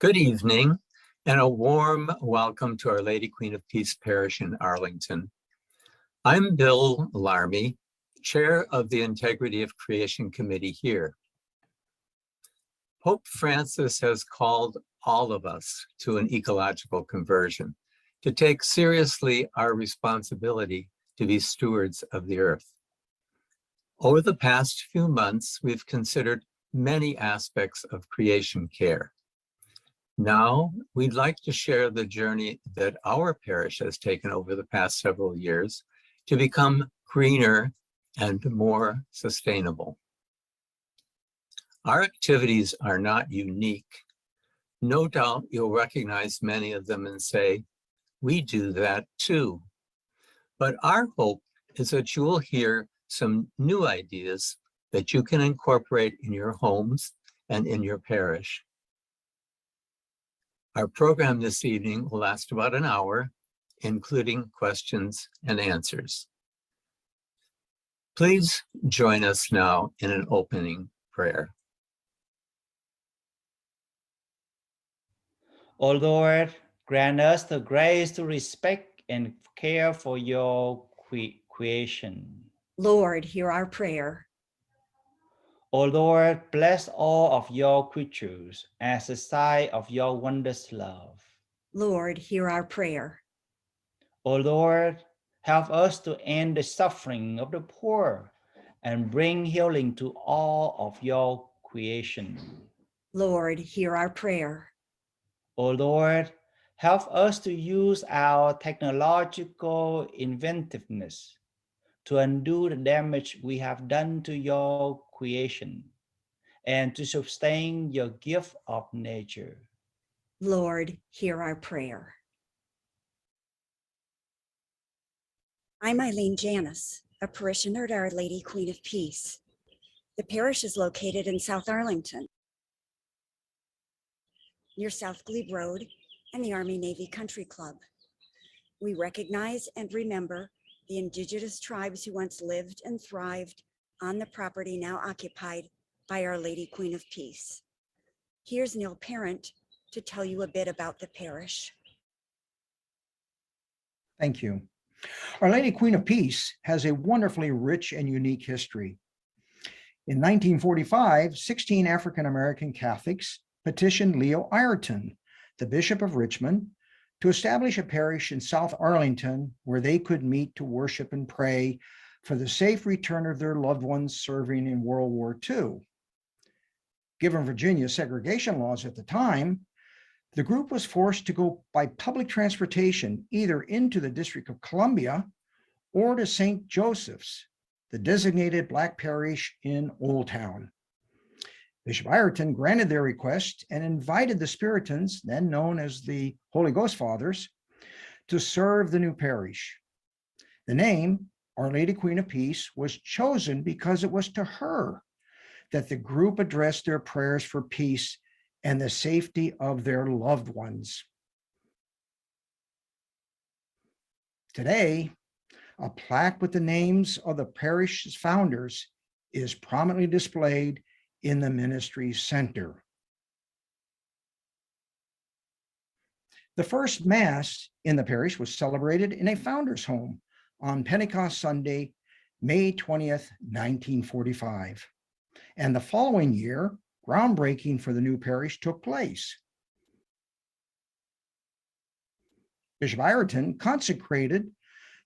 Good evening, and a warm welcome to Our Lady Queen of Peace Parish in Arlington. I'm Bill Larmy, Chair of the Integrity of Creation Committee here. Pope Francis has called all of us to an ecological conversion, to take seriously our responsibility to be stewards of the earth. Over the past few months, we've considered many aspects of creation care. Now, we'd like to share the journey that our parish has taken over the past several years to become greener and more sustainable. Our activities are not unique. No doubt you'll recognize many of them and say, we do that too. But our hope is that you will hear some new ideas that you can incorporate in your homes and in your parish. Our program this evening will last about an hour, including questions and answers. Please join us now in an opening prayer. O Lord, grant us the grace to respect and care for your creation. Lord, hear our prayer. O Lord, bless all of your creatures as a sign of your wondrous love. Lord, hear our prayer. O Lord, help us to end the suffering of the poor and bring healing to all of your creation. Lord, hear our prayer. O Lord, help us to use our technological inventiveness to undo the damage we have done to your creation and to sustain your gift of nature. Lord, hear our prayer. I'm Eileen Janis, a parishioner to Our Lady Queen of Peace. The parish is located in South Arlington, near South Glebe Road and the Army-Navy Country Club. We recognize and remember the indigenous tribes who once lived and thrived on the property now occupied by Our Lady Queen of Peace. Here's Neil Parent to tell you a bit about the parish. Thank you. Our Lady Queen of Peace has a wonderfully rich and unique history. In 1945, 16 African-American Catholics petitioned Leo Ayrton, the Bishop of Richmond, to establish a parish in South Arlington where they could meet to worship and pray for the safe return of their loved ones serving in World War II. Given Virginia's segregation laws at the time, the group was forced to go by public transportation either into the District of Columbia or to St. Joseph's, the designated Black parish in Old Town. Bishop Ayrton granted their request and invited the Spiritans, then known as the Holy Ghost Fathers, to serve the new parish. The name, Our Lady Queen of Peace, was chosen because it was to her that the group addressed their prayers for peace and the safety of their loved ones. Today, a plaque with the names of the parish's founders is prominently displayed in the ministry center. The first Mass in the parish was celebrated in a founder's home on Pentecost Sunday, May 20th, 1945. And the following year, groundbreaking for the new parish took place. Bishop Ayrton consecrated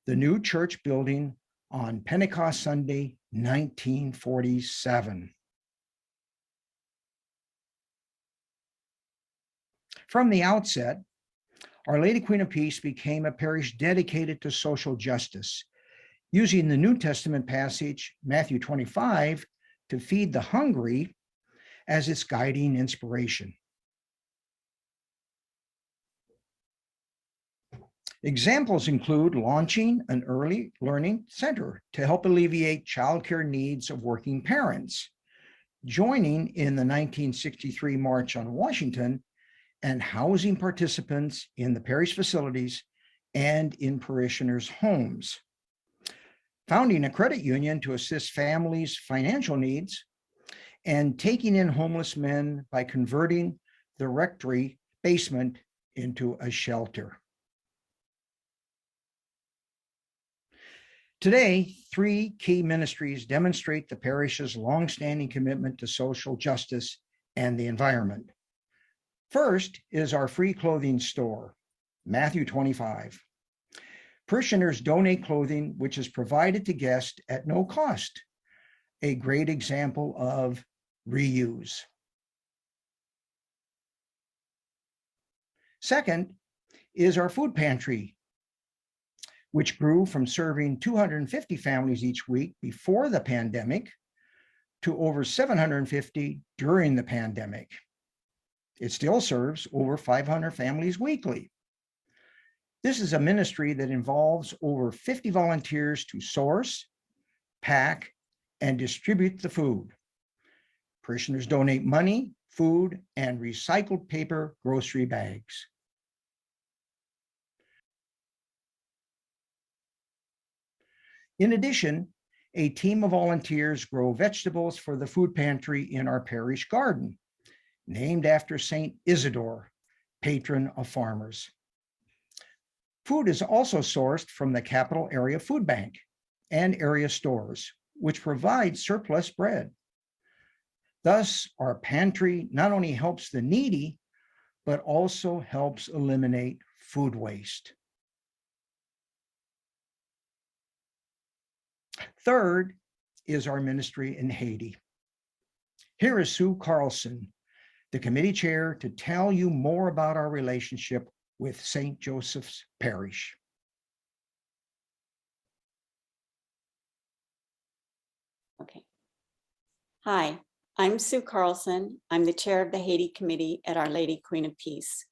the new church building on Pentecost Sunday, 1947. From the outset, Our Lady Queen of Peace became a parish dedicated to social justice, using the New Testament passage, Matthew 25, to feed the hungry as its guiding inspiration. Examples include launching an early learning center to help alleviate childcare needs of working parents, joining in the 1963 March on Washington, and housing participants in the parish facilities and in parishioners' homes, founding a credit union to assist families' financial needs, and taking in homeless men by converting the rectory basement into a shelter. Today, three key ministries demonstrate the parish's longstanding commitment to social justice and the environment. First is our free clothing store, Matthew 25. Parishioners donate clothing which is provided to guests at no cost, a great example of reuse. Second is our food pantry, which grew from serving 250 families each week before the pandemic to over 750 during the pandemic. It still serves over 500 families weekly. This is a ministry that involves over 50 volunteers to source, pack, and distribute the food. Parishioners donate money, food, and recycled paper grocery bags. In addition, a team of volunteers grow vegetables for the food pantry in our parish garden, named after Saint Isidore, patron of farmers. Food is also sourced from the Capital Area Food Bank and area stores, which provide surplus bread. Thus, our pantry not only helps the needy, but also helps eliminate food waste. Third is our ministry in Haiti. Here is Sue Carlson, the committee chair, to tell you more about our relationship with St. Joseph's Parish. Okay. Hi, I'm Sue Carlson. I'm the chair of the Haiti Committee at Our Lady Queen of Peace.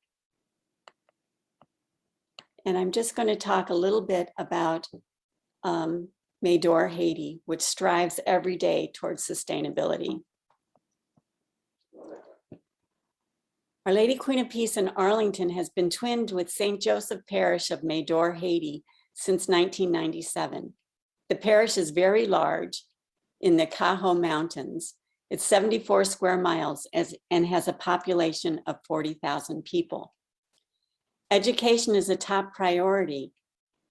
And I'm just going to talk a little bit about Médor Haiti, which strives every day towards sustainability. Our Lady Queen of Peace in Arlington has been twinned with St. Joseph Parish of Médor Haiti since 1997. The parish is very large in the Cajo Mountains. It's 74 square miles and has a population of 40,000 people. Education is a top priority,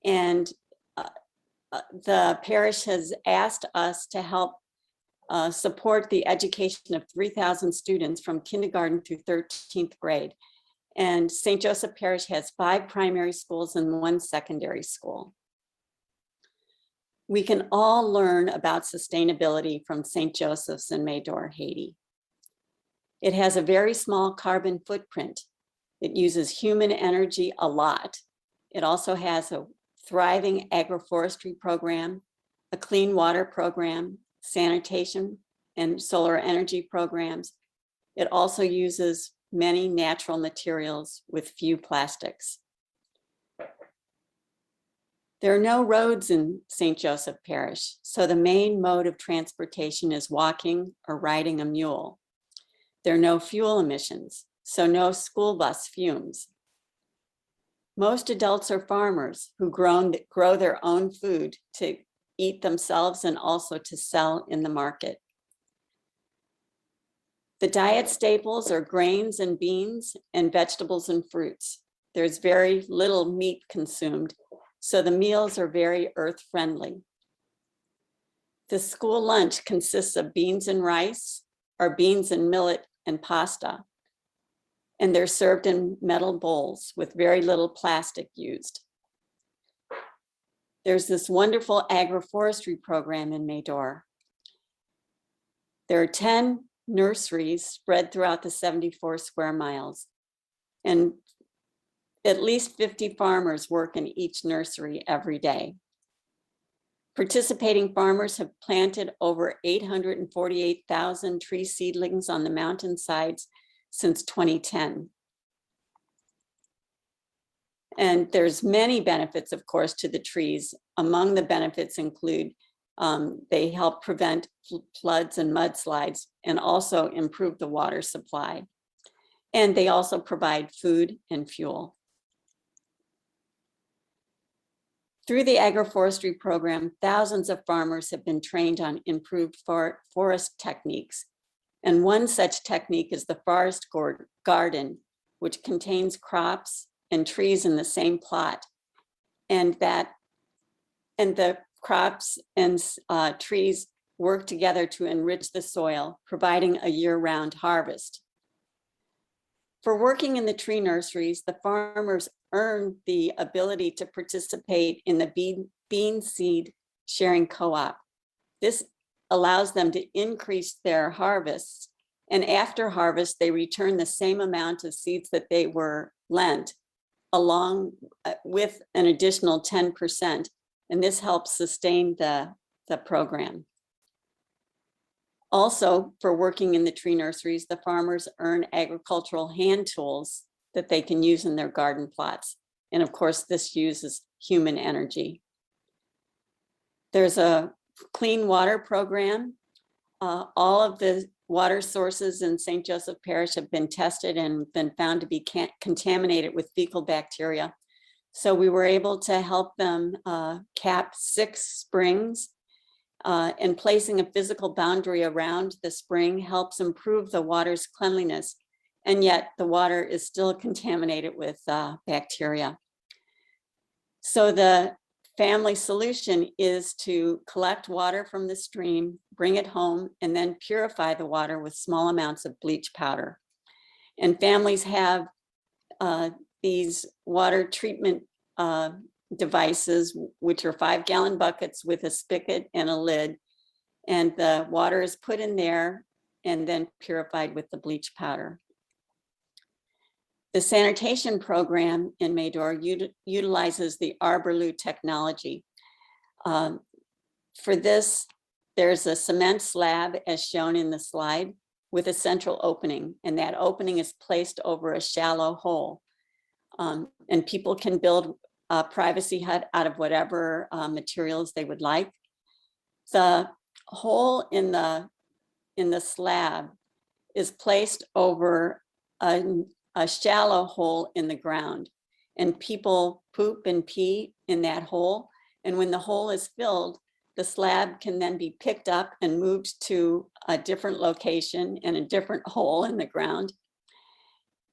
and the parish has asked us to help support the education of 3,000 students from kindergarten through 13th grade. And St. Joseph Parish has 5 primary schools and 1 secondary school. We can all learn about sustainability from St. Joseph's in Médor, Haiti. It has a very small carbon footprint. It uses human energy a lot. It also has a thriving agroforestry program, a clean water program, sanitation and solar energy programs. It also uses many natural materials with few plastics. There are no roads in St. Joseph Parish, so the main mode of transportation is walking or riding a mule. There are no fuel emissions, so no school bus fumes. Most adults are farmers who grow their own food to eat themselves and also to sell in the market. The diet staples are grains and beans and vegetables and fruits. There's very little meat consumed, so the meals are very earth-friendly. The school lunch consists of beans and rice, or beans and millet and pasta, and they're served in metal bowls with very little plastic used. There's this wonderful agroforestry program in Médor. There are 10 nurseries spread throughout the 74 square miles, and at least 50 farmers work in each nursery every day. Participating farmers have planted over 848,000 tree seedlings on the mountainsides since 2010. And there's many benefits, of course, to the trees. Among the benefits include they help prevent floods and mudslides and also improve the water supply. And they also provide food and fuel. Through the agroforestry program, thousands of farmers have been trained on improved forest techniques. And one such technique is the forest garden, which contains crops and trees in the same plot. And the crops and trees work together to enrich the soil, providing a year-round harvest. For working in the tree nurseries, the farmers earn the ability to participate in the bean seed sharing co-op. This allows them to increase their harvests, and after harvest, they return the same amount of seeds that they were lent, along with an additional 10%, and this helps sustain the program. Also, for working in the tree nurseries, the farmers earn agricultural hand tools that they can use in their garden plots. And of course, this uses human energy. There's a clean water program. All of the water sources in St. Joseph Parish have been tested and been found to be contaminated with fecal bacteria. So we were able to help them cap 6 springs, and placing a physical boundary around the spring helps improve the water's cleanliness, and yet the water is still contaminated with bacteria. So the family solution is to collect water from the stream, bring it home, and then purify the water with small amounts of bleach powder. And families have these water treatment devices, which are 5-gallon buckets with a spigot and a lid. And the water is put in there and then purified with the bleach powder. The sanitation program in Medor utilizes the Arborloo technology. For this, there's a cement slab as shown in the slide with a central opening, and that opening is placed over a shallow hole. And people can build a privacy hut out of whatever materials they would like. The hole in the slab is placed over a shallow hole in the ground, and people poop and pee in that hole. And when the hole is filled, the slab can then be picked up and moved to a different location in a different hole in the ground.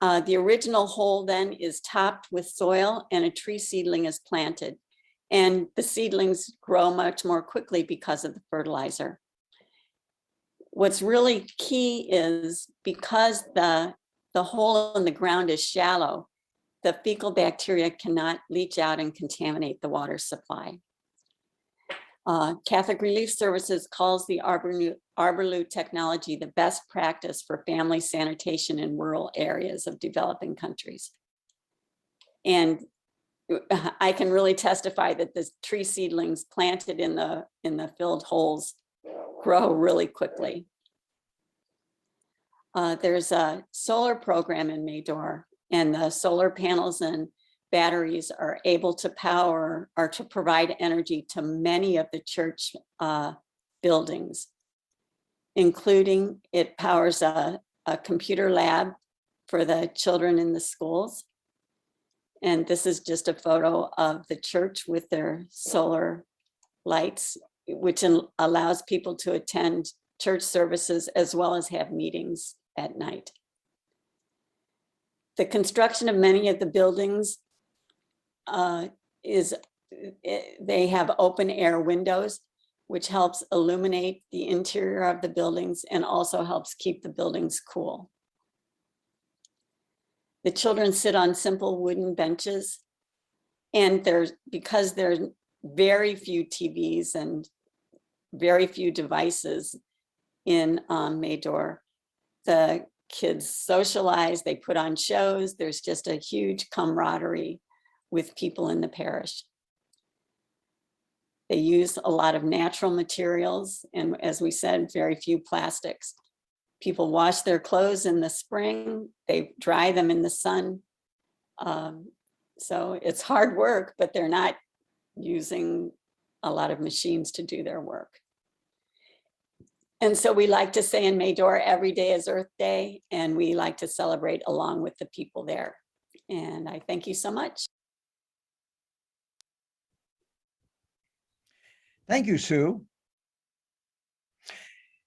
The original hole then is topped with soil and a tree seedling is planted. And the seedlings grow much more quickly because of the fertilizer. What's really key is because the hole in the ground is shallow, the fecal bacteria cannot leach out and contaminate the water supply. Catholic Relief Services calls the Arborloo technology the best practice for family sanitation in rural areas of developing countries. And I can really testify that the tree seedlings planted in the filled holes grow really quickly. There's a solar program in Medor, and the solar panels and batteries are able to power or to provide energy to many of the church buildings, including it powers a computer lab for the children in the schools. And this is just a photo of the church with their solar lights, which allows people to attend church services as well as have meetings at night. The construction of many of the buildings they have open air windows, which helps illuminate the interior of the buildings and also helps keep the buildings cool. The children sit on simple wooden benches, and because there's very few TVs and very few devices in Medor, the kids socialize, they put on shows, there's just a huge camaraderie with people in the parish. They use a lot of natural materials, and as we said, very few plastics. People wash their clothes in the spring, they dry them in the sun. So it's hard work, but they're not using a lot of machines to do their work. And so we like to say in Medor, every day is Earth Day, and we like to celebrate along with the people there. And I thank you so much. Thank you, Sue.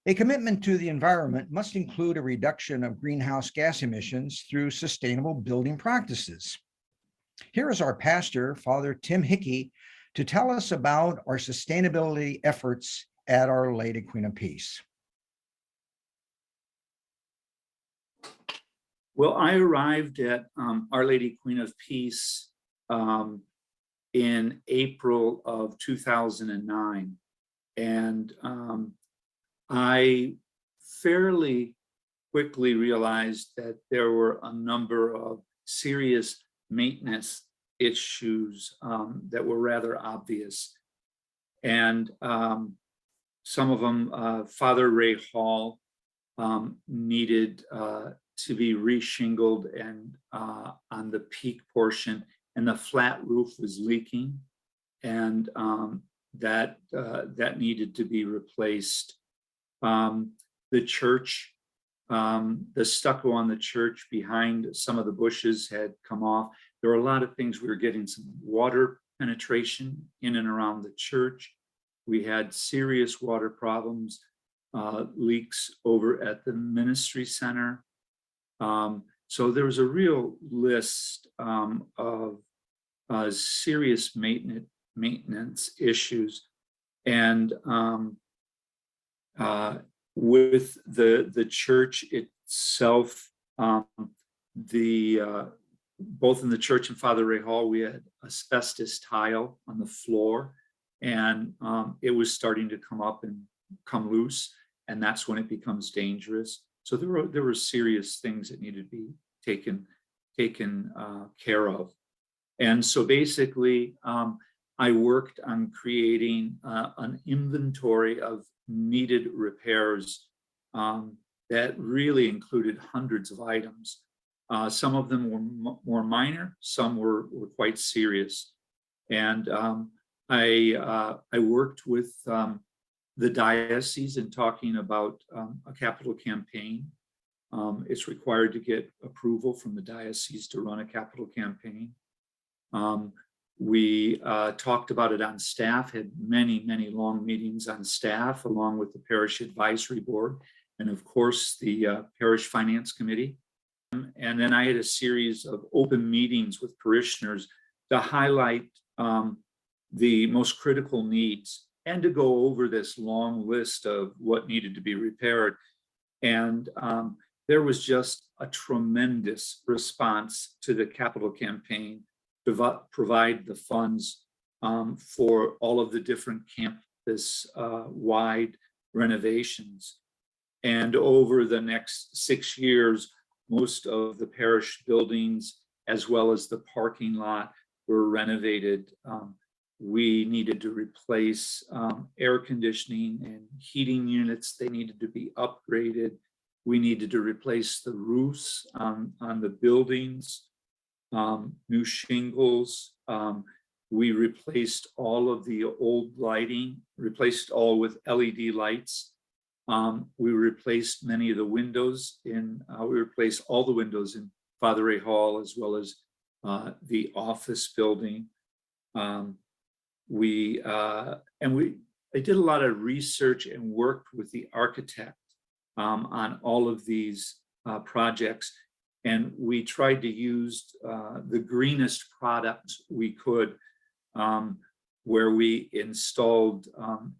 A commitment to the environment must include a reduction of greenhouse gas emissions through sustainable building practices. Here is our pastor, Father Tim Hickey, to tell us about our sustainability efforts at Our Lady Queen of Peace. Well, I arrived at Our Lady Queen of Peace in April of 2009. And I fairly quickly realized that there were a number of serious maintenance issues that were rather obvious. And some of them, Father Ray Hall needed to be reshingled and on the peak portion, and the flat roof was leaking, and that needed to be replaced. The church, the stucco on the church behind some of the bushes had come off. There were a lot of things. We were getting some water penetration in and around the church. We had serious water problems, leaks over at the ministry center. So there was a real list of serious maintenance issues. And with the church itself, both in the church and Father Ray Hall, we had asbestos tile on the floor, and it was starting to come up and come loose, and that's when it becomes dangerous. So there were serious things that needed to be taken care of. And so basically, I worked on creating an inventory of needed repairs that really included hundreds of items. Some of them were more minor, some were quite serious. And I worked with the diocese in talking about a capital campaign. It's required to get approval from the diocese to run a capital campaign. We talked about it on staff, had many, many long meetings on staff, along with the parish advisory board, and of course the parish finance committee. And then I had a series of open meetings with parishioners to highlight the most critical needs and to go over this long list of what needed to be repaired. And there was just a tremendous response to the capital campaign to provide the funds for all of the different campus wide renovations. And over the next 6 years, most of the parish buildings, as well as the parking lot, were renovated. We needed to replace air conditioning and heating units. They needed to be upgraded. We needed to replace the roofs on the buildings, new shingles. We replaced all of the old lighting, replaced all with LED lights. We replaced many of the windows we replaced all the windows in Father Ray Hall, as well as the office building. I did a lot of research and worked with the architect on all of these projects. And we tried to use the greenest products we could, where we installed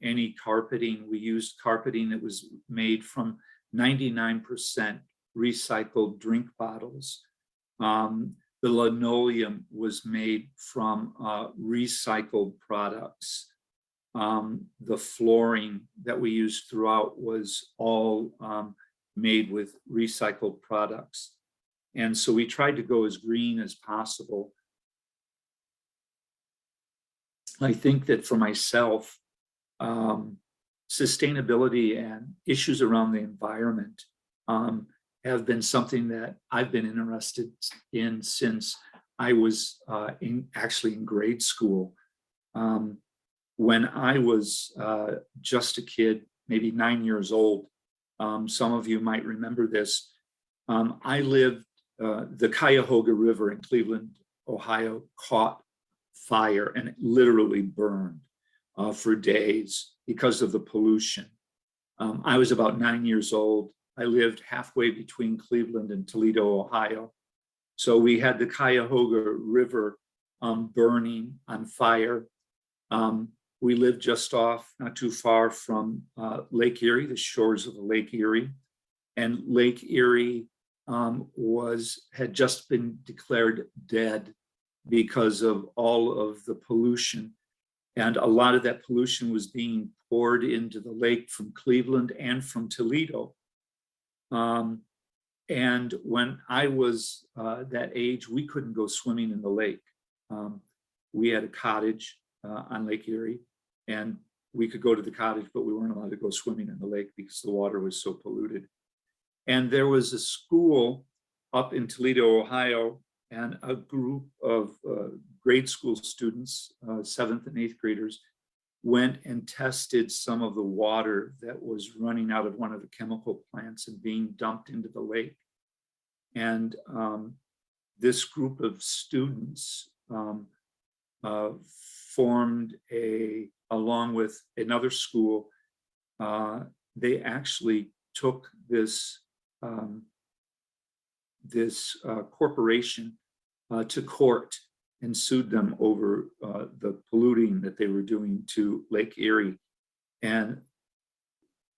any carpeting. We used carpeting that was made from 99% recycled drink bottles. The linoleum was made from recycled products. The flooring that we used throughout was all made with recycled products. And so we tried to go as green as possible. I think that for myself, sustainability and issues around the environment have been something that I've been interested in since I was actually in grade school. When I was just a kid, maybe 9 years old, some of you might remember this, I lived, the Cuyahoga River in Cleveland, Ohio, caught fire and it literally burned for days because of the pollution. I was about 9 years old. I lived halfway between Cleveland and Toledo, Ohio. So we had the Cuyahoga River burning on fire. We lived just off, not too far from Lake Erie, the shores of the Lake Erie. And Lake Erie had just been declared dead because of all of the pollution. And a lot of that pollution was being poured into the lake from Cleveland and from Toledo. And when I was that age, we couldn't go swimming in the lake. We had a cottage on Lake Erie, and we could go to the cottage, but we weren't allowed to go swimming in the lake because the water was so polluted. And there was a school up in Toledo, Ohio, and a group of grade school students, 7th and 8th graders, went and tested some of the water that was running out of one of the chemical plants and being dumped into the lake. And this group of students formed along with another school, they actually took this corporation to court and sued them over the polluting that they were doing to Lake Erie. And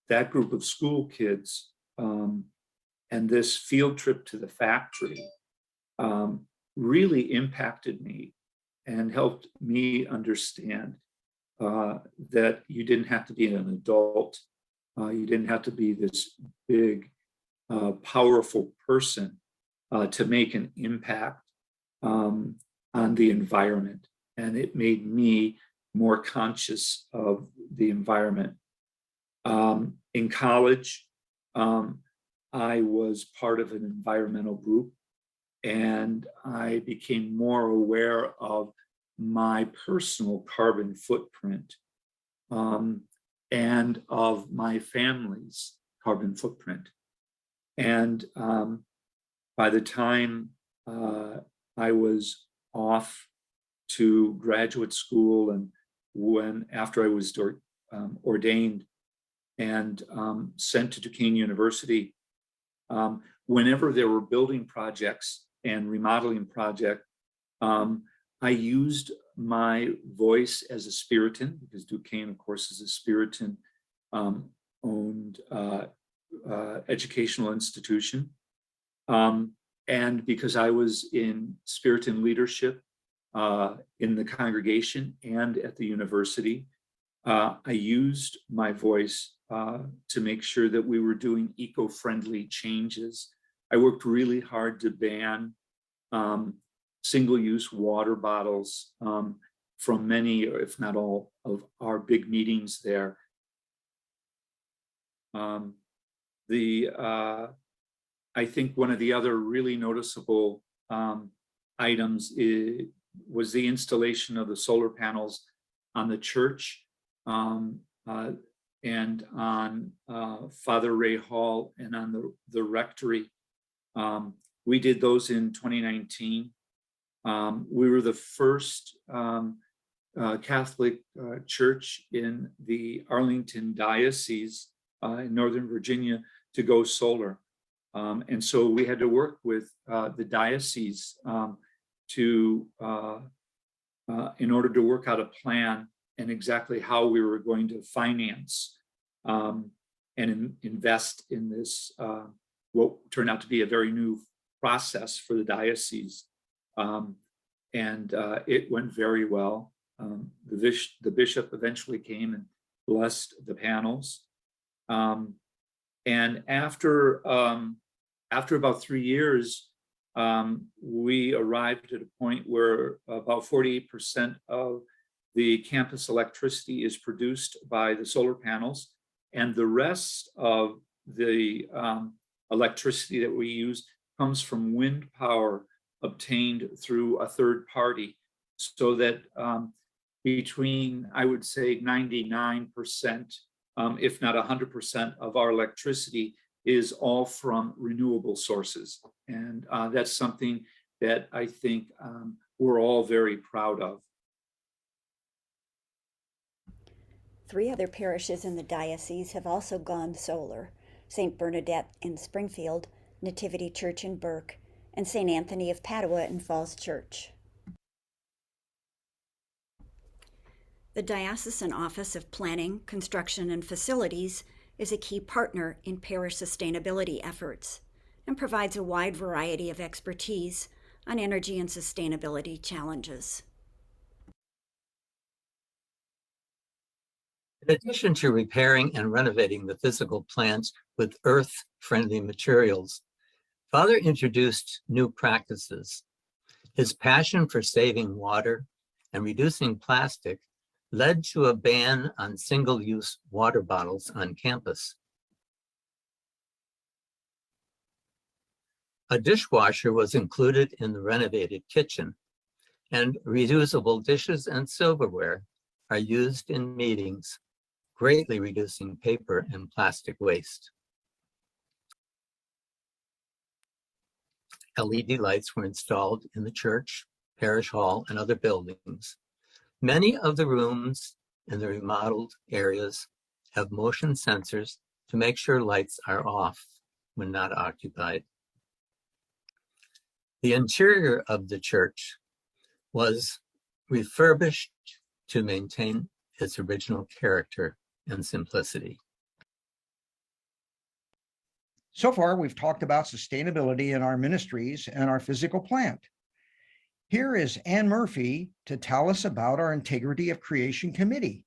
that group of school kids and this field trip to the factory really impacted me and helped me understand that you didn't have to be an adult. You didn't have to be this big, powerful person to make an impact on the environment. And it made me more conscious of the environment. In college, I was part of an environmental group, and I became more aware of my personal carbon footprint and of my family's carbon footprint. And by the time I was off to graduate school, and after I was ordained and sent to Duquesne University, whenever there were building projects and remodeling projects, I used my voice as a Spiritan, because Duquesne, of course, is a Spiritan owned educational institution. And because I was in Spiritan leadership in the congregation and at the university, I used my voice to make sure that we were doing eco-friendly changes. I worked really hard to ban single-use water bottles from many, if not all, of our big meetings there. I think one of the other really noticeable items was the installation of the solar panels on the church and on Father Ray Hall and on the rectory. We did those in 2019. We were the first Catholic church in the Arlington diocese in Northern Virginia to go solar. And so we had to work with the diocese in order to work out a plan and exactly how we were going to finance and invest in this, what turned out to be a very new process for the diocese. And it went very well. The bishop eventually came and blessed the panels. And after about 3 years, we arrived at a point where about 48% of the campus electricity is produced by the solar panels, and the rest of the electricity that we use comes from wind power obtained through a third party, so that between, I would say, 99%, if not 100% of our electricity is all from renewable sources. And that's something that I think we're all very proud of. 3 other parishes in the diocese have also gone solar: St. Bernadette in Springfield, Nativity Church in Burke, and St. Anthony of Padua in Falls Church. The Diocesan Office of Planning, Construction, and Facilities is a key partner in parish sustainability efforts and provides a wide variety of expertise on energy and sustainability challenges. In addition to repairing and renovating the physical plants with earth-friendly materials, Father introduced new practices. His passion for saving water and reducing plastic led to a ban on single-use water bottles on campus. A dishwasher was included in the renovated kitchen, and reusable dishes and silverware are used in meetings, greatly reducing paper and plastic waste. LED lights were installed in the church, parish hall, and other buildings. Many of the rooms in the remodeled areas have motion sensors to make sure lights are off when not occupied. The interior of the church was refurbished to maintain its original character and simplicity. So far, we've talked about sustainability in our ministries and our physical plant. Here is Ann Murphy to tell us about our Integrity of Creation Committee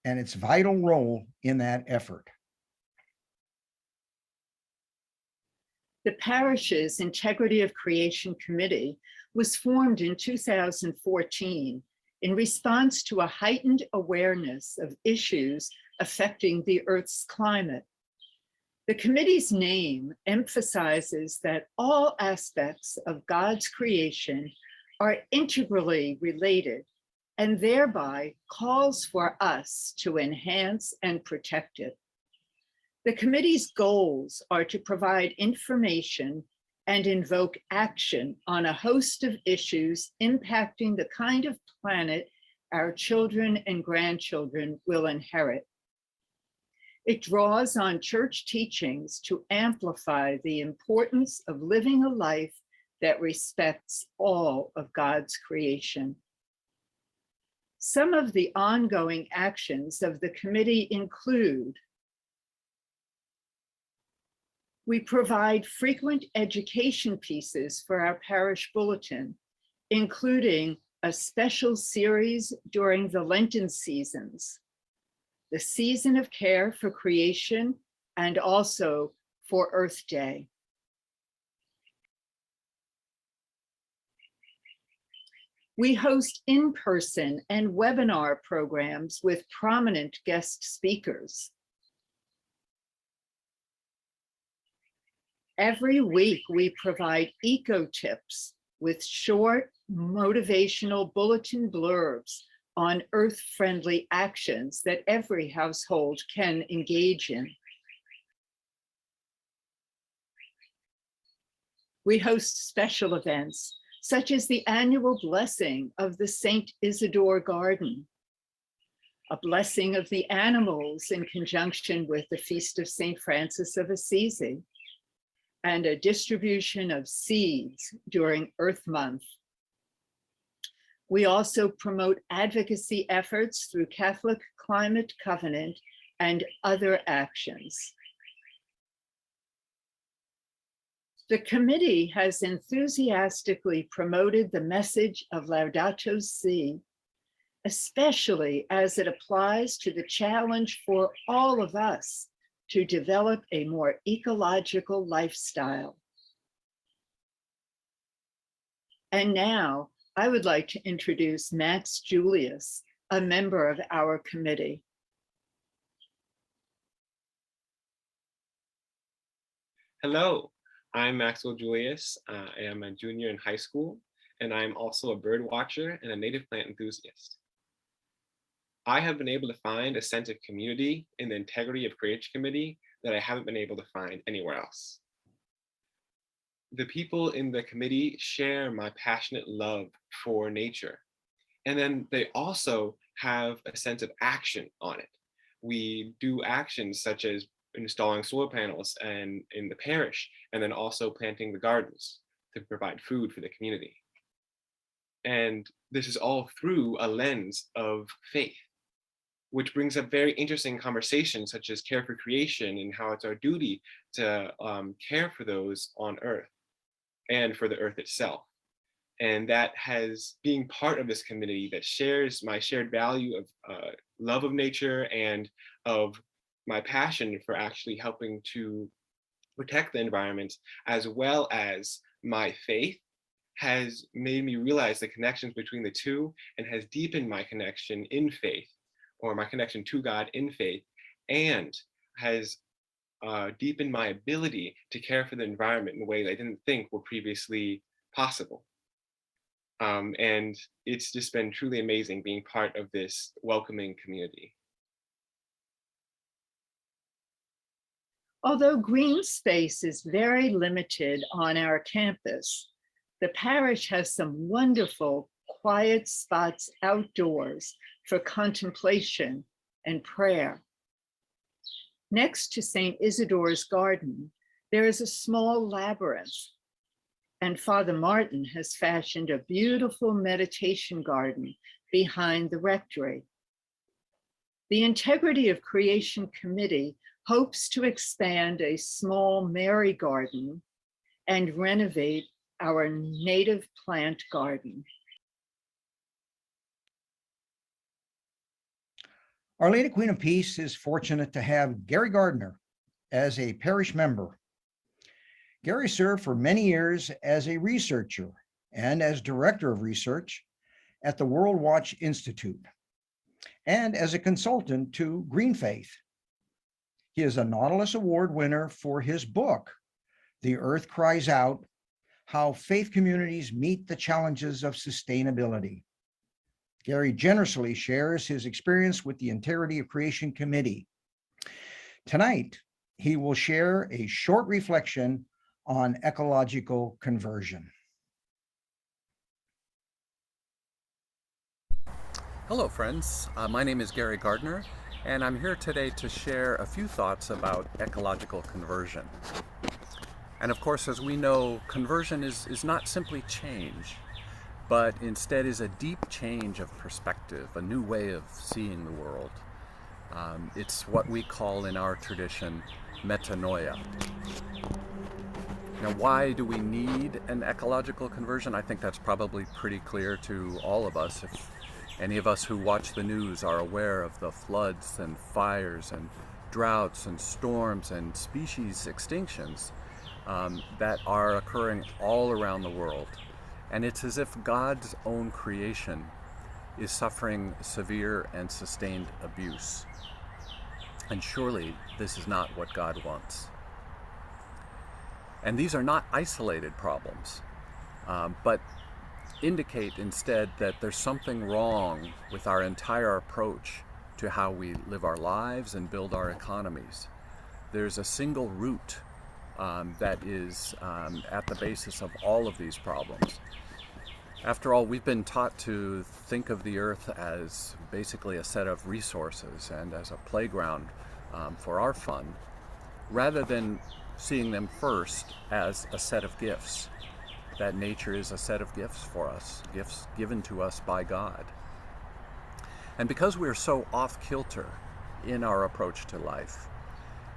and its vital role in that effort. The Parish's Integrity of Creation Committee was formed in 2014 in response to a heightened awareness of issues affecting the Earth's climate. The committee's name emphasizes that all aspects of God's creation are integrally related and thereby calls for us to enhance and protect it. The committee's goals are to provide information and invoke action on a host of issues impacting the kind of planet our children and grandchildren will inherit. It draws on church teachings to amplify the importance of living a life that respects all of God's creation. Some of the ongoing actions of the committee include: we provide frequent education pieces for our parish bulletin, including a special series during the Lenten seasons, the season of care for creation, and also for Earth Day. We host in-person and webinar programs with prominent guest speakers. Every week, we provide eco tips with short, motivational bulletin blurbs on earth-friendly actions that every household can engage in. We host special events, such as the annual blessing of the St. Isidore Garden, a blessing of the animals in conjunction with the Feast of St. Francis of Assisi, and a distribution of seeds during Earth Month. We also promote advocacy efforts through Catholic Climate Covenant and other actions. The committee has enthusiastically promoted the message of Laudato Si', especially as it applies to the challenge for all of us to develop a more ecological lifestyle. And now I would like to introduce Max Julius, a member of our committee. Hello, I'm Maxwell Julius. I am a junior in high school, and I'm also a bird watcher and a native plant enthusiast. I have been able to find a sense of community in the Integrity of Creation Committee that I haven't been able to find anywhere else. The people in the committee share my passionate love for nature, and then they also have a sense of action on it. we do actions such as installing solar panels and in the parish, and then also planting the gardens to provide food for the community. And this is all through a lens of faith, which brings up very interesting conversations such as care for creation and how it's our duty to care for those on earth and for the earth itself. And that has, being part of this community that shares my shared value of love of nature and of my passion for actually helping to protect the environment, as well as my faith, has made me realize the connections between the two and has deepened my connection in faith, or my connection to God in faith, and has deepened my ability to care for the environment in a way that I didn't think were previously possible. And it's just been truly amazing being part of this welcoming community. Although green space is very limited on our campus, the parish has some wonderful quiet spots outdoors for contemplation and prayer. Next to St. Isidore's garden, there is a small labyrinth, and Father Martin has fashioned a beautiful meditation garden behind the rectory. The Integrity of Creation Committee hopes to expand a small Mary garden and renovate our native plant garden. Our Lady Queen of Peace is fortunate to have Gary Gardner as a parish member. Gary served for many years as a researcher and as director of research at the World Watch Institute and as a consultant to Green Faith. He is a Nautilus Award winner for his book, The Earth Cries Out: How Faith Communities Meet the Challenges of Sustainability. Gary generously shares his experience with the Integrity of Creation Committee. Tonight, he will share a short reflection on ecological conversion. Hello, friends. My name is Gary Gardner, and I'm here today to share a few thoughts about ecological conversion. And of course, as we know, conversion is not simply change, but instead is a deep change of perspective, a new way of seeing the world. It's what we call in our tradition metanoia. Now, why do we need an ecological conversion? I think that's probably pretty clear to all of us. If any of us who watch the news are aware of the floods and fires and droughts and storms and species extinctions that are occurring all around the world. And it's as if God's own creation is suffering severe and sustained abuse. And surely this is not what God wants. And these are not isolated problems, but indicate instead that there's something wrong with our entire approach to how we live our lives and build our economies. There's a single root that is at the basis of all of these problems. After all, we've been taught to think of the earth as basically a set of resources and as a playground for our fun, rather than seeing them first as a set of gifts. That nature is a set of gifts for us, gifts given to us by God. And because we're so off kilter in our approach to life,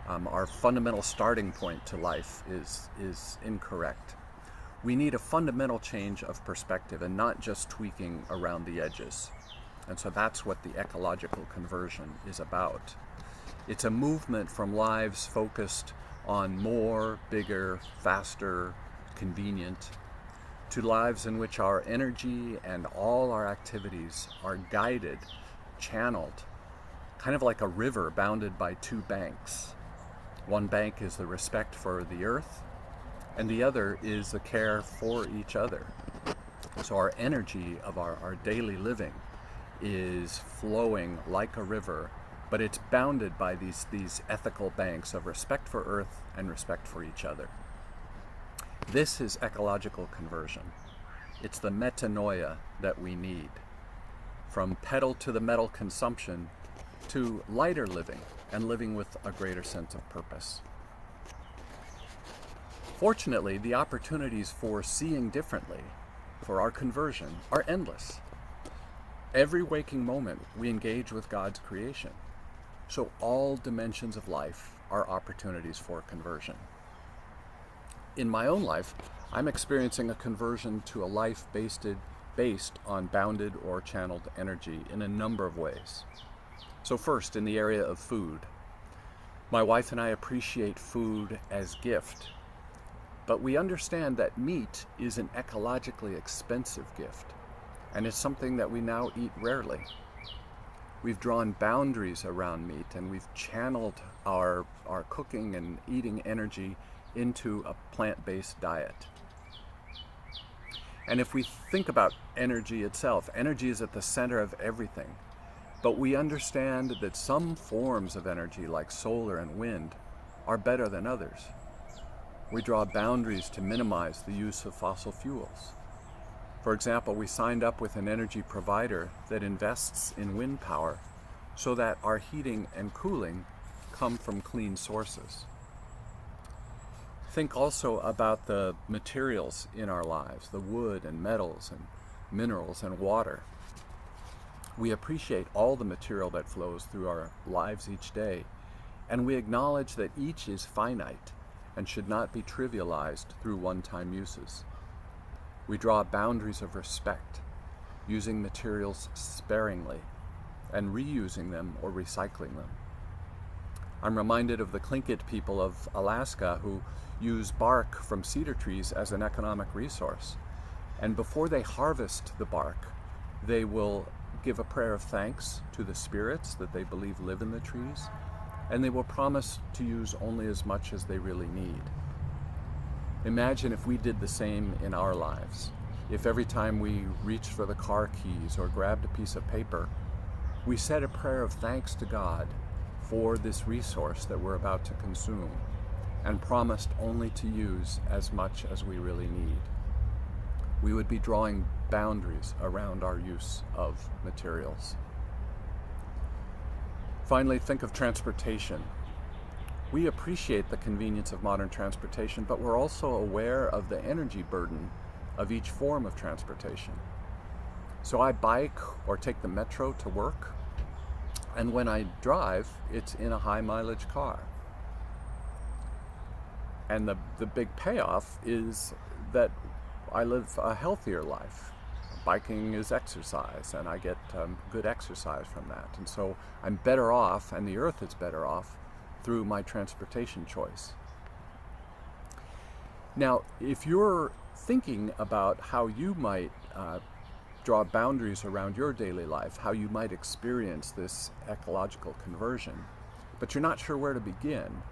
our fundamental starting point to life is incorrect. We need a fundamental change of perspective and not just tweaking around the edges. And so that's what the ecological conversion is about. It's a movement from lives focused on more, bigger, faster, convenient, to lives in which our energy and all our activities are guided, channeled, kind of like a river bounded by two banks. One bank is the respect for the earth, and the other is the care for each other. So our energy of our daily living is flowing like a river, but it's bounded by these ethical banks of respect for earth and respect for each other. This is ecological conversion. It's the metanoia that we need. From pedal to the metal consumption to lighter living and living with a greater sense of purpose. Fortunately, the opportunities for seeing differently, for our conversion, are endless. Every waking moment we engage with God's creation. So all dimensions of life are opportunities for conversion. In my own life, I'm experiencing a conversion to a life based on bounded or channeled energy in a number of ways. So first, in the area of food. My wife and I appreciate food as gift, but we understand that meat is an ecologically expensive gift, and it's something that we now eat rarely. We've drawn boundaries around meat, and we've channeled our cooking and eating energy into a plant-based diet. And if we think about energy itself, energy is at the center of everything. But we understand that some forms of energy, like solar and wind, are better than others. We draw boundaries to minimize the use of fossil fuels. For example, we signed up with an energy provider that invests in wind power so that our heating and cooling come from clean sources. Think also about the materials in our lives, the wood and metals and minerals and water. We appreciate all the material that flows through our lives each day, and we acknowledge that each is finite and should not be trivialized through one-time uses. We draw boundaries of respect, using materials sparingly and reusing them or recycling them. I'm reminded of the Tlingit people of Alaska who use bark from cedar trees as an economic resource. And before they harvest the bark, they will give a prayer of thanks to the spirits that they believe live in the trees, and they will promise to use only as much as they really need. Imagine if we did the same in our lives. If every time we reached for the car keys or grabbed a piece of paper, we said a prayer of thanks to God for this resource that we're about to consume, and promised only to use as much as we really need. We would be drawing boundaries around our use of materials. Finally, think of transportation. We appreciate the convenience of modern transportation, but we're also aware of the energy burden of each form of transportation. So I bike or take the metro to work, and when I drive, it's in a high mileage car. And the big payoff is that I live a healthier life. Biking is exercise, and I get good exercise from that. And so I'm better off, and the earth is better off, through my transportation choice. Now, if you're thinking about how you might draw boundaries around your daily life, how you might experience this ecological conversion, but you're not sure where to begin,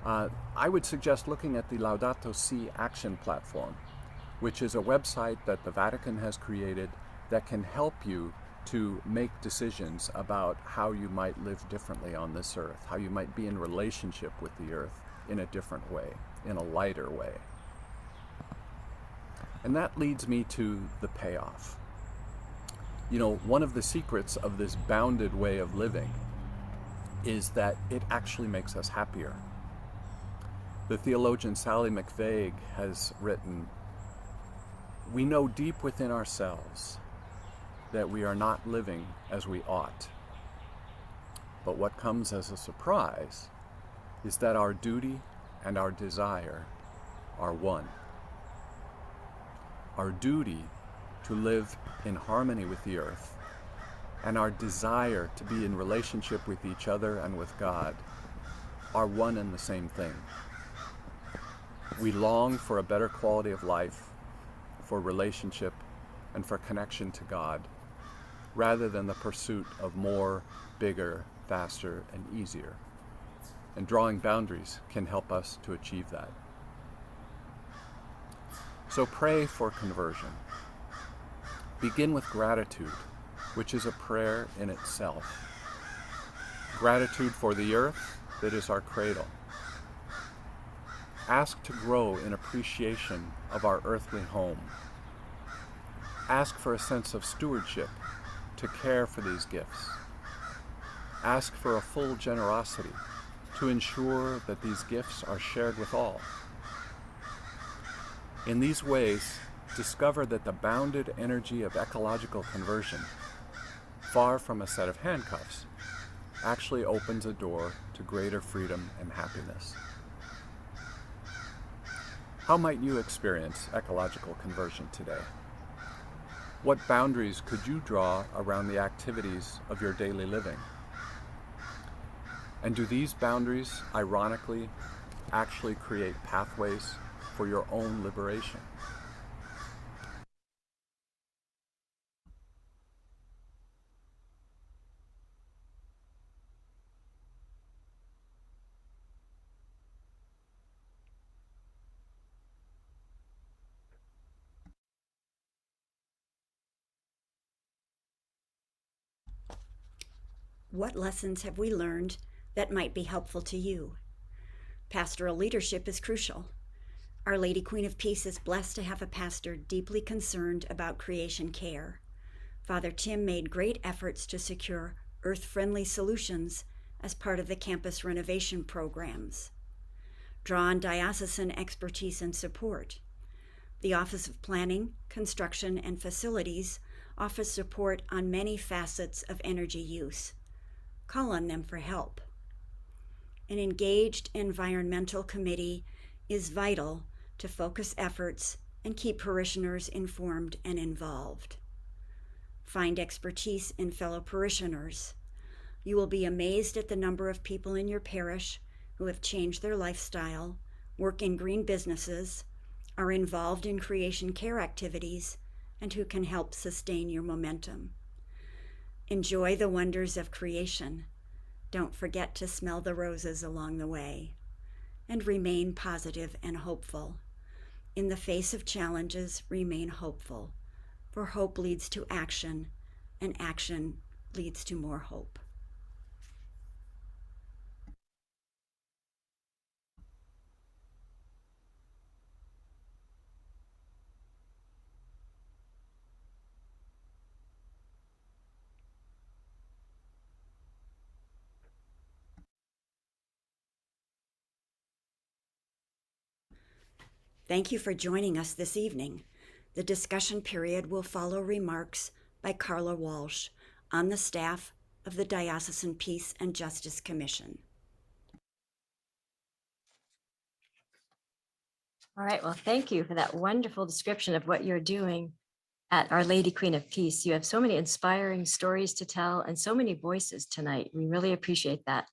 I would suggest looking at the Laudato Si Action Platform, which is a website that the Vatican has created that can help you to make decisions about how you might live differently on this earth, how you might be in relationship with the earth in a different way, in a lighter way. And that leads me to the payoff. You know, one of the secrets of this bounded way of living is that it actually makes us happier. The theologian Sally McVeigh has written, "We know deep within ourselves that we are not living as we ought. But what comes as a surprise is that our duty and our desire are one. Our duty to live in harmony with the earth and our desire to be in relationship with each other and with God are one and the same thing. We long for a better quality of life, for relationship, and for connection to God, rather than the pursuit of more, bigger, faster, and easier. And drawing boundaries can help us to achieve that. So pray for conversion. Begin with gratitude, which is a prayer in itself. Gratitude for the earth that is our cradle. Ask to grow in appreciation of our earthly home. Ask for a sense of stewardship to care for these gifts. Ask for a full generosity to ensure that these gifts are shared with all. In these ways, discover that the bounded energy of ecological conversion, far from a set of handcuffs, actually opens a door to greater freedom and happiness. How might you experience ecological conversion today? What boundaries could you draw around the activities of your daily living? And do these boundaries, ironically, actually create pathways for your own liberation? What lessons have we learned that might be helpful to you? Pastoral leadership is crucial. Our Lady Queen of Peace is blessed to have a pastor deeply concerned about creation care. Father Tim made great efforts to secure earth-friendly solutions as part of the campus renovation programs. Draw on diocesan expertise and support. The Office of Planning, Construction, and Facilities offers support on many facets of energy use. Call on them for help. An engaged environmental committee is vital to focus efforts and keep parishioners informed and involved. Find expertise in fellow parishioners. You will be amazed at the number of people in your parish who have changed their lifestyle, work in green businesses, are involved in creation care activities, and who can help sustain your momentum. Enjoy the wonders of creation. Don't forget to smell the roses along the way. And remain positive and hopeful. In the face of challenges, remain hopeful, for hope leads to action, and action leads to more hope. Thank you for joining us this evening. The discussion period will follow remarks by Carla Walsh on the staff of the Diocesan Peace and Justice Commission. All right, well, thank you for that wonderful description of what you're doing at Our Lady Queen of Peace. You have so many inspiring stories to tell and so many voices tonight. We really appreciate that.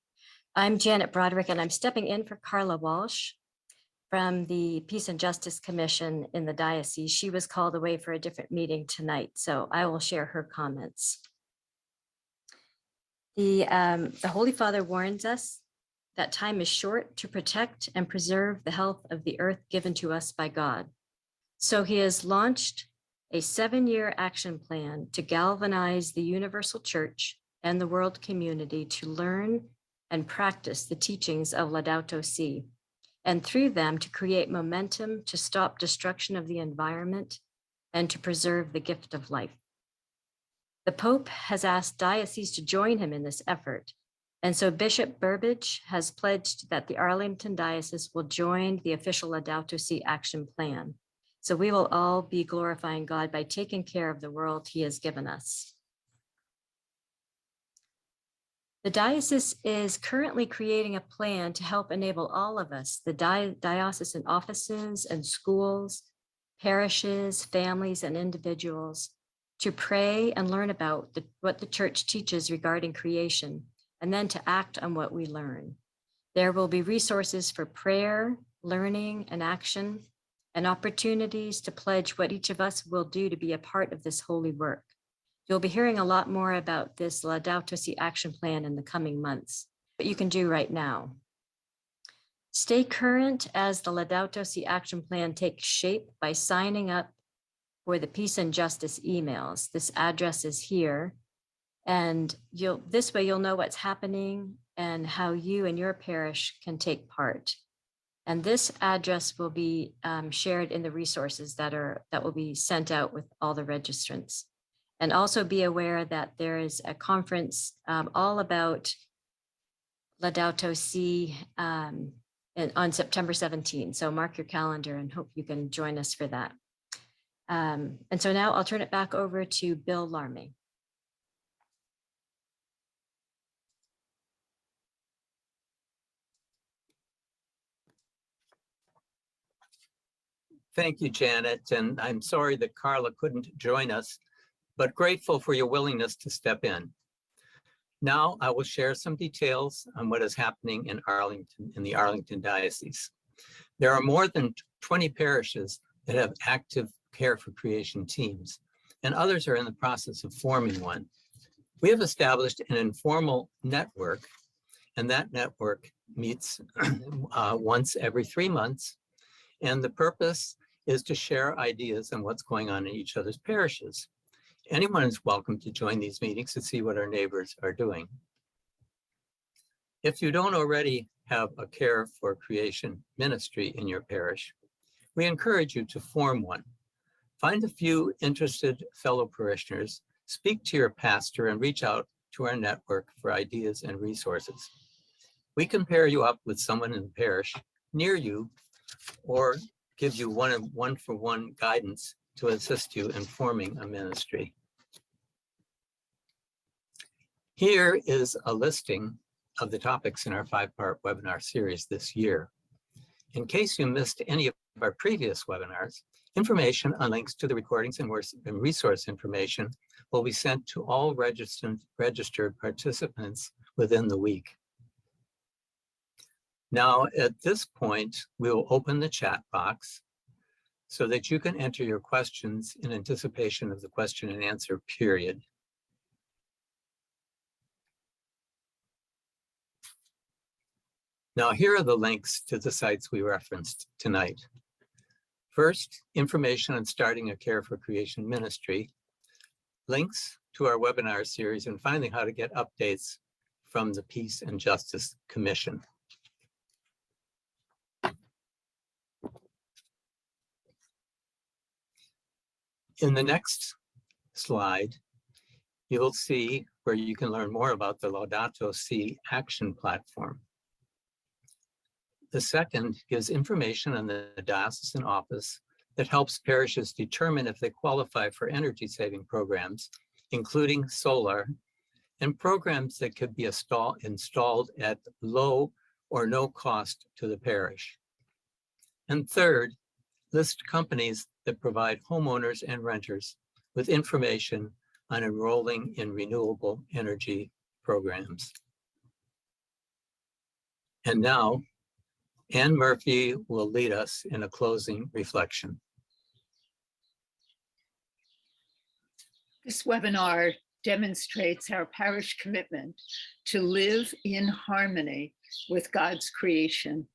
I'm Janet Broderick, and I'm stepping in for Carla Walsh from the Peace and Justice Commission in the diocese. She was called away for a different meeting tonight, so I will share her comments. The Holy Father warns us that time is short to protect and preserve the health of the earth given to us by God. So he has launched a 7-year action plan to galvanize the universal church and the world community to learn and practice the teachings of Laudato Si, and through them to create momentum to stop destruction of the environment and to preserve the gift of life. The Pope has asked dioceses to join him in this effort, and so Bishop Burbidge has pledged that the Arlington Diocese will join the official Laudato Si action plan. So we will all be glorifying God by taking care of the world he has given us. The diocese is currently creating a plan to help enable all of us, the diocesan offices and schools, parishes, families, and individuals, to pray and learn about what the church teaches regarding creation, and then to act on what we learn. There will be resources for prayer, learning, and action, and opportunities to pledge what each of us will do to be a part of this holy work. You'll be hearing a lot more about this Laudato Si action plan in the coming months, what you can do right now. Stay current as the Laudato Si action plan takes shape by signing up for the Peace and Justice emails. This address is here, and this way you'll know what's happening and how you and your parish can take part. And this address will be shared in the resources that will be sent out with all the registrants. And also be aware that there is a conference all about Laudato Si on September 17. So mark your calendar and hope you can join us for that. And so now I'll turn it back over to Bill Larmey. Thank you, Janet. And I'm sorry that Carla couldn't join us, but grateful for your willingness to step in. Now I will share some details on what is happening in Arlington, in the Arlington Diocese. There are more than 20 parishes that have active care for creation teams, and others are in the process of forming one. We have established an informal network, and that network meets once every 3 months. And the purpose is to share ideas on what's going on in each other's parishes. Anyone is welcome to join these meetings to see what our neighbors are doing. If you don't already have a care for creation ministry in your parish, we encourage you to form one. Find a few interested fellow parishioners, speak to your pastor, and reach out to our network for ideas and resources. We can pair you up with someone in the parish near you or give you one-for-one guidance to assist you in forming a ministry. Here is a listing of the topics in our 5-part webinar series this year. In case you missed any of our previous webinars, information on links to the recordings and resource information will be sent to all registered participants within the week. Now, at this point, we will open the chat box so that you can enter your questions in anticipation of the question and answer period. Now, here are the links to the sites we referenced tonight. First, information on starting a Care for Creation ministry, links to our webinar series, and finally, how to get updates from the Peace and Justice Commission. In the next slide, you will see where you can learn more about the Laudato Si action platform. The second gives information on the diocesan office that helps parishes determine if they qualify for energy saving programs, including solar, and programs that could be installed at low or no cost to the parish. And third, list companies that provide homeowners and renters with information on enrolling in renewable energy programs. And now, Anne Murphy will lead us in a closing reflection. This webinar demonstrates our parish commitment to live in harmony with God's creation.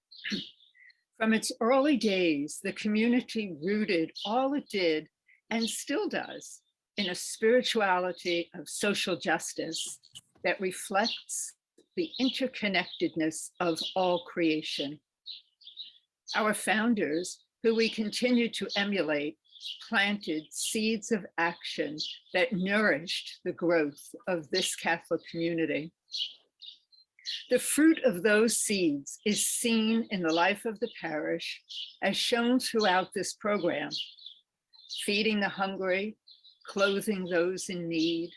From its early days, the community rooted all it did and still does in a spirituality of social justice that reflects the interconnectedness of all creation. Our founders, who we continue to emulate, planted seeds of action that nourished the growth of this Catholic community. The fruit of those seeds is seen in the life of the parish, as shown throughout this program: feeding the hungry, clothing those in need,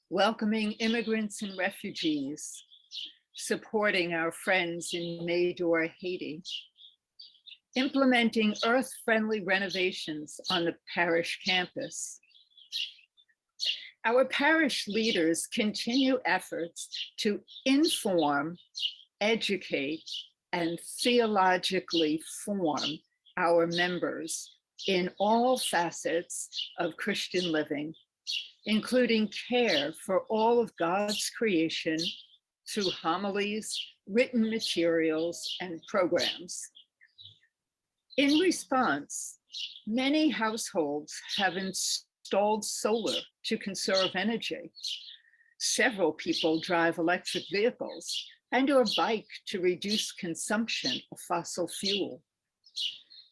welcoming immigrants and refugees, supporting our friends in May-Dor, Haiti, implementing earth-friendly renovations on the parish campus. Our parish leaders continue efforts to inform, educate, and theologically form our members in all facets of Christian living, including care for all of God's creation through homilies, written materials, and programs. In response, many households have installed solar to conserve energy. Several people drive electric vehicles and/or bike to reduce consumption of fossil fuel.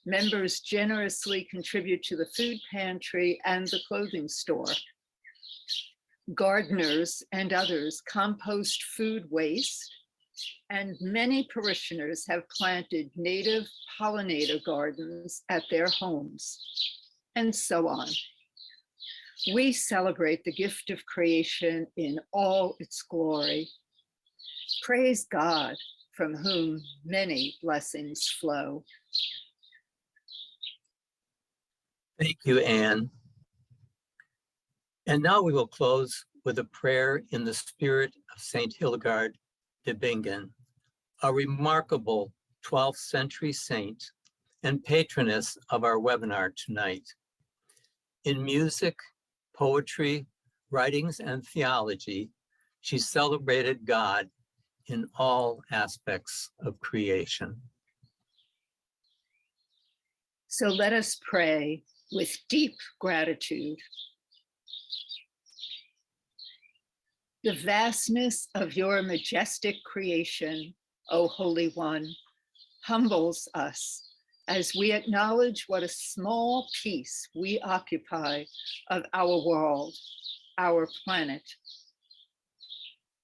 Members generously contribute to the food pantry and the clothing store. Gardeners and others compost food waste, and many parishioners have planted native pollinator gardens at their homes, and so on. We celebrate the gift of creation in all its glory. Praise God, from whom many blessings flow. Thank you, Anne. And now we will close with a prayer in the spirit of Saint Hildegard de Bingen, a remarkable 12th century saint and patroness of our webinar tonight. In music, poetry, writings, and theology, she celebrated God in all aspects of creation. So let us pray with deep gratitude. The vastness of your majestic creation, O Holy One, humbles us as we acknowledge what a small piece we occupy of our world, our planet.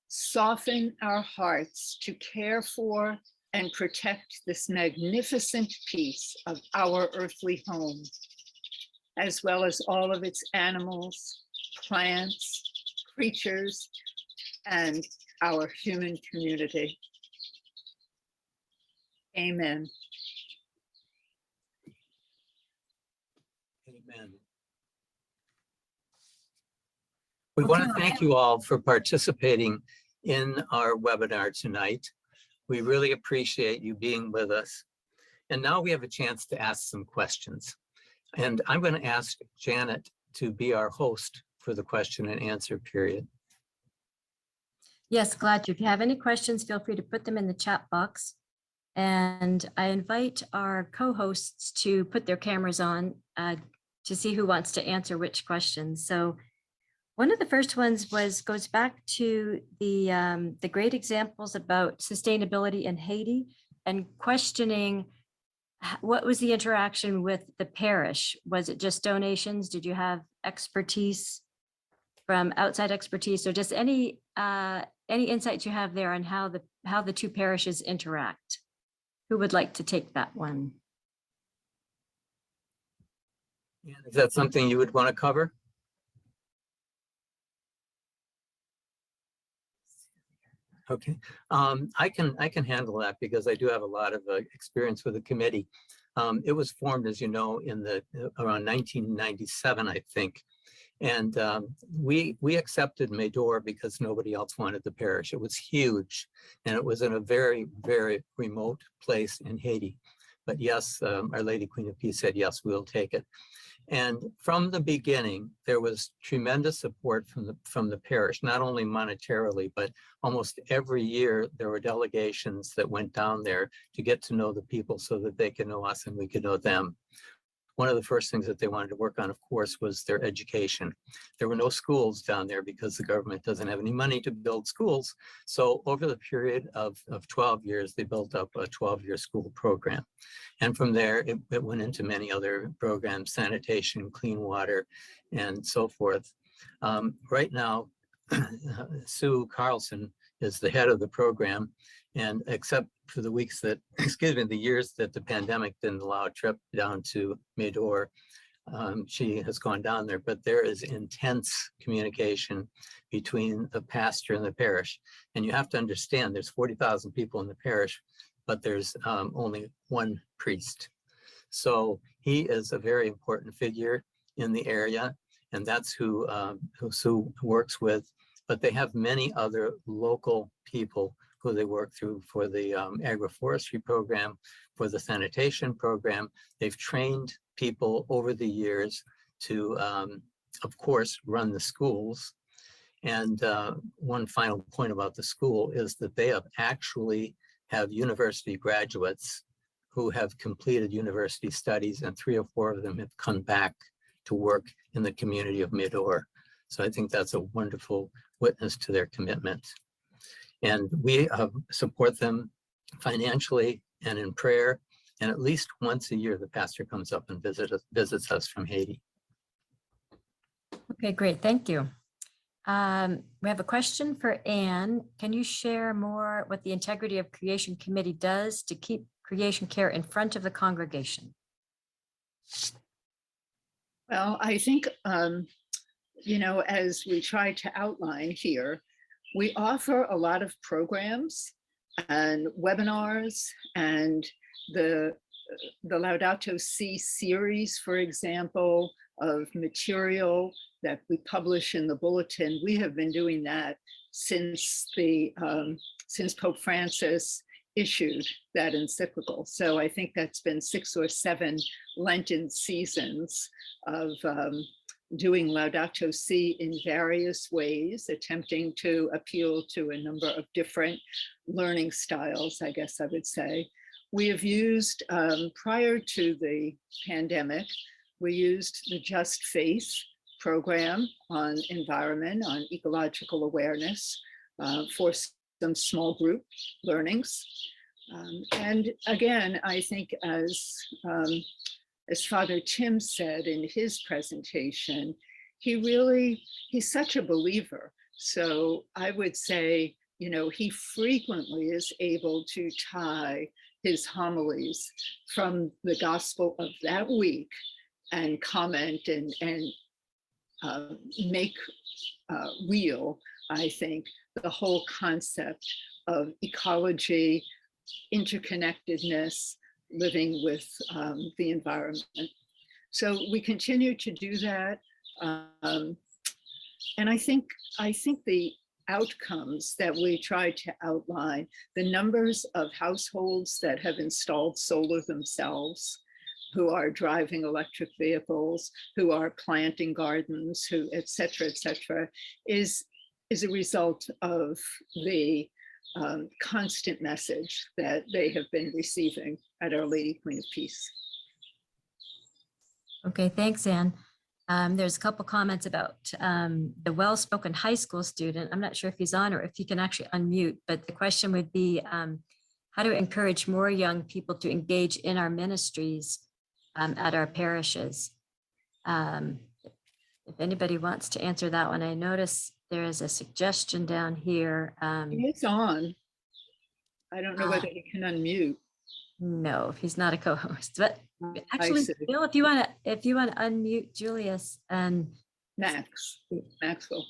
Soften our hearts to care for and protect this magnificent piece of our earthly home, as well as all of its animals, plants, creatures, and our human community. Amen. Amen. We want to thank you all for participating in our webinar tonight. We really appreciate you being with us. And now we have a chance to ask some questions. And I'm going to ask Janet to be our host for the question and answer period. Yes, glad to. If you have any questions, feel free to put them in the chat box. And I invite our co-hosts to put their cameras on to see who wants to answer which questions. So one of the first ones goes back to the great examples about sustainability in Haiti and questioning what was the interaction with the parish? Was it just donations? Did you have expertise from outside expertise, or just any insights you have there on how the two parishes interact? Who would like to take that one? Is that something you would want to cover? Okay, I can handle that because I do have a lot of experience with the committee. It was formed, as you know, in around 1997, I think. And we accepted Médor because nobody else wanted the parish. It was huge, and it was in a very, very remote place in Haiti. But yes, Our Lady Queen of Peace said, yes, we'll take it. And from the beginning, there was tremendous support from the parish, not only monetarily, but almost every year there were delegations that went down there to get to know the people so that they could know us and we could know them. One of the first things that they wanted to work on, of course, was their education. There were no schools down there because the government doesn't have any money to build schools. So over the period of 12 years, they built up a 12-year school program. And from there, it went into many other programs, sanitation, clean water, and so forth. Right now, Sue Carlson is the head of the program. And except for the weeks that, the years that the pandemic didn't allow a trip down to Médor, she has gone down there, but there is intense communication between the pastor and the parish. And you have to understand there's 40,000 people in the parish, but there's only one priest. So he is a very important figure in the area, and that's who Sue works with. But they have many other local people who they work through for the agroforestry program, for the sanitation program. They've trained people over the years to, of course, run the schools. And one final point about the school is that they have university graduates who have completed university studies, and 3 or 4 of them have come back to work in the community of Médor. So I think that's a wonderful witness to their commitment. And we support them financially and in prayer. And at least once a year, the pastor comes up and visits us from Haiti. Okay, great. Thank you. We have a question for Anne. Can you share more what the Integrity of Creation Committee does to keep creation care in front of the congregation? Well, I think, as we try to outline here, we offer a lot of programs and webinars, and the Laudato Si series, for example, of material that we publish in the bulletin. We have been doing that since Pope Francis issued that encyclical. So I think that's been 6 or 7 Lenten seasons of doing Laudato Si in various ways, attempting to appeal to a number of different learning styles, I guess I would say. We have used, prior to the pandemic, we used the Just Faith program on environment, on ecological awareness for some small group learnings. And again, I think as Father Tim said in his presentation, he's such a believer. So I would say, he frequently is able to tie his homilies from the gospel of that week and comment and make real, I think, the whole concept of ecology, interconnectedness, living with the environment. So we continue to do that. And I think the outcomes that we try to outline, the numbers of households that have installed solar themselves, who are driving electric vehicles, who are planting gardens, who et cetera, is a result of the constant message that they have been receiving at Our Lady Queen of Peace. Okay, thanks, Anne. There's a couple comments about the well-spoken high school student. I'm not sure if he's on or if he can actually unmute, but the question would be how to encourage more young people to engage in our ministries at our parishes. If anybody wants to answer that one, I notice there is a suggestion down here. He is on. I don't know whether he can unmute. No, he's not a co-host, but I actually, see. Bill, if you want to unmute Julius and Maxwell.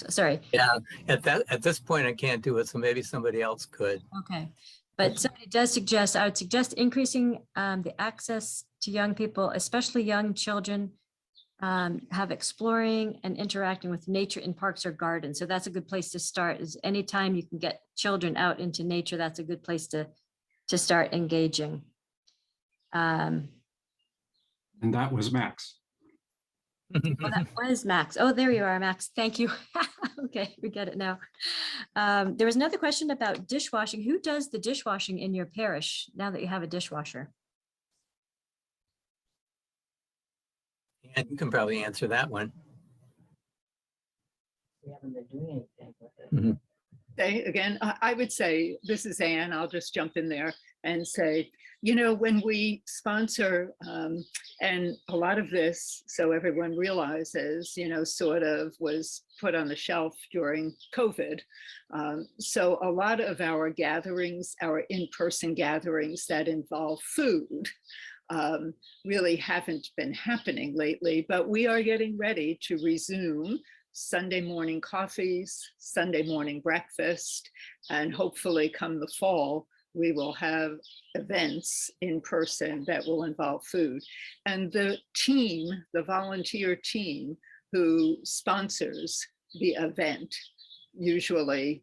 Sorry. Yeah, at this point, I can't do it, so maybe somebody else could. Okay, but somebody does suggest, I would suggest increasing the access to young people, especially young children, have exploring and interacting with nature in parks or gardens. So that's a good place to start. Is anytime you can get children out into nature, that's a good place to start engaging. And that was Max. Oh, that was Max. Oh, there you are, Max. Thank you. Okay, we get it now. There was another question about dishwashing. Who does the dishwashing in your parish now that you have a dishwasher? And you can probably answer that one. We haven't been doing anything with it. Mm-hmm. Again, I would say, this is Anne, I'll just jump in there and say, when we sponsor, and a lot of this, so everyone realizes, sort of was put on the shelf during COVID. So a lot of our gatherings, our in-person gatherings that involve food, really haven't been happening lately, but we are getting ready to resume Sunday morning coffees, Sunday morning breakfast, and hopefully come the fall, we will have events in person that will involve food. And the team, the volunteer team who sponsors the event usually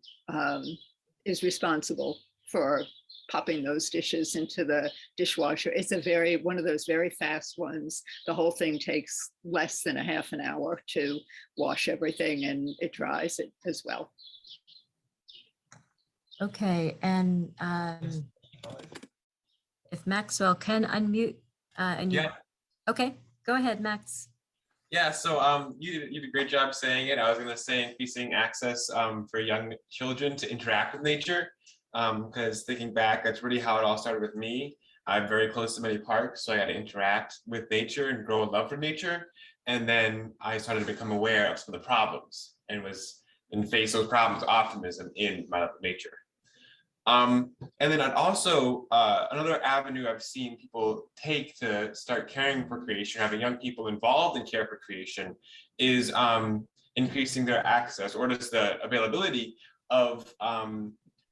is responsible for popping those dishes into the dishwasher. It's one of those very fast ones. The whole thing takes less than a half an hour to wash everything, and it dries it as well. Okay, and if Maxwell can unmute and you, Yeah. Okay, go ahead, Max. Yeah, so you did a great job saying it. I was going to say increasing access for young children to interact with nature, because thinking back, that's really how it all started with me. I'm very close to many parks, so I got to interact with nature and grow a love for nature. And then I started to become aware of some of the problems and face those problems with optimism in my love for nature. And then I'd also, another avenue I've seen people take to start caring for creation, having young people involved in care for creation, is increasing their access, or just the availability of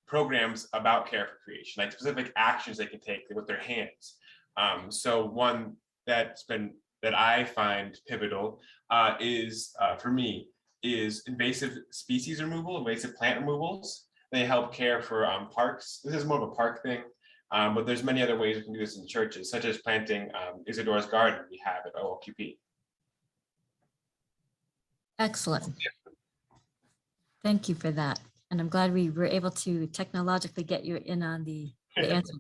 programs about care for creation, like specific actions they can take with their hands. So one that I find pivotal is, for me, is invasive species removal, invasive plant removals. They help care for parks. This is more of a park thing, but there's many other ways we can do this in churches, such as planting Isidore's garden we have at OLQP. Excellent. Thank you for that. And I'm glad we were able to technologically get you in on the answer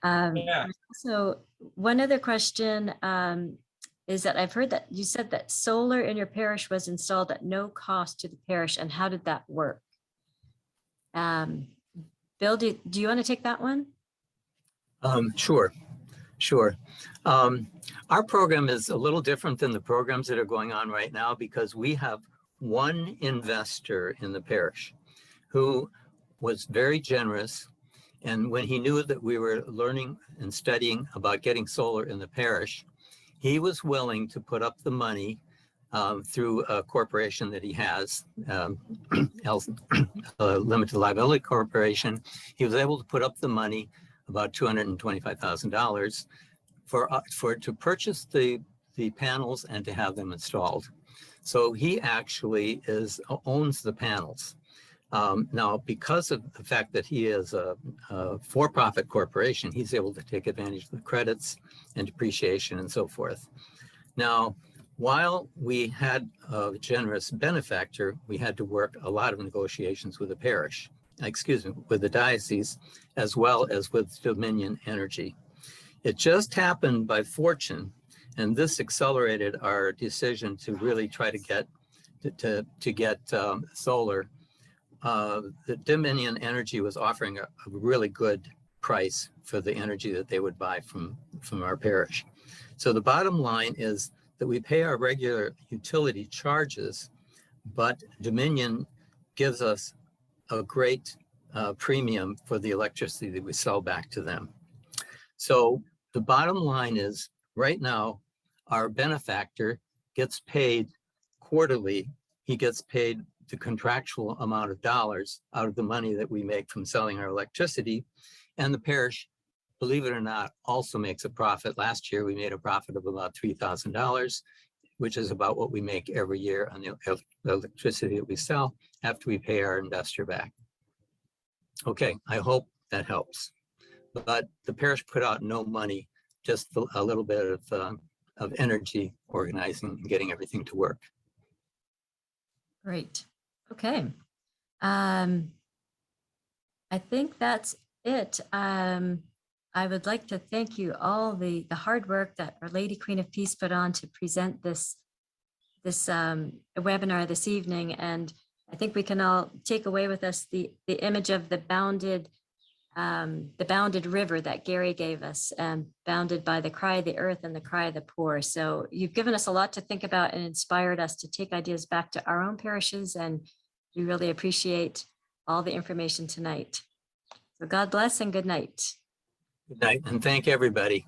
there. Yeah. So one other question is that I've heard that you said that solar in your parish was installed at no cost to the parish, and how did that work? Bill, do you want to take that one? Sure. Our program is a little different than the programs that are going on right now, because we have one investor in the parish who was very generous. And when he knew that we were learning and studying about getting solar in the parish, he was willing to put up the money through a corporation that he has, Limited Liability Corporation. He was able to put up the money, about $225,000, to purchase the panels and to have them installed. So he actually owns the panels. Now, because of the fact that he is a for-profit corporation, he's able to take advantage of the credits and depreciation and so forth. Now, while we had a generous benefactor, we had to work a lot of negotiations with the parish, with the diocese, as well as with Dominion Energy. It just happened by fortune, and this accelerated our decision to really try to get solar. The Dominion Energy was offering a really good price for the energy that they would buy from our parish. So the bottom line is that we pay our regular utility charges, but Dominion gives us a great premium for the electricity that we sell back to them. So the bottom line is, right now, our benefactor gets paid quarterly. He gets paid the contractual amount of dollars out of the money that we make from selling our electricity. And the parish, believe it or not, also makes a profit. Last year, we made a profit of about $3,000, which is about what we make every year on the electricity that we sell after we pay our investor back. Okay, I hope that helps. But the parish put out no money, just a little bit of energy organizing and getting everything to work. Great. Okay. I think that's it. I would like to thank you all the hard work that Our Lady Queen of Peace put on to present this webinar this evening. And I think we can all take away with us the image of the bounded river that Gary gave us, bounded by the cry of the earth and the cry of the poor. So you've given us a lot to think about and inspired us to take ideas back to our own parishes, and we really appreciate all the information tonight. So God bless and good night. Good night, and thank everybody.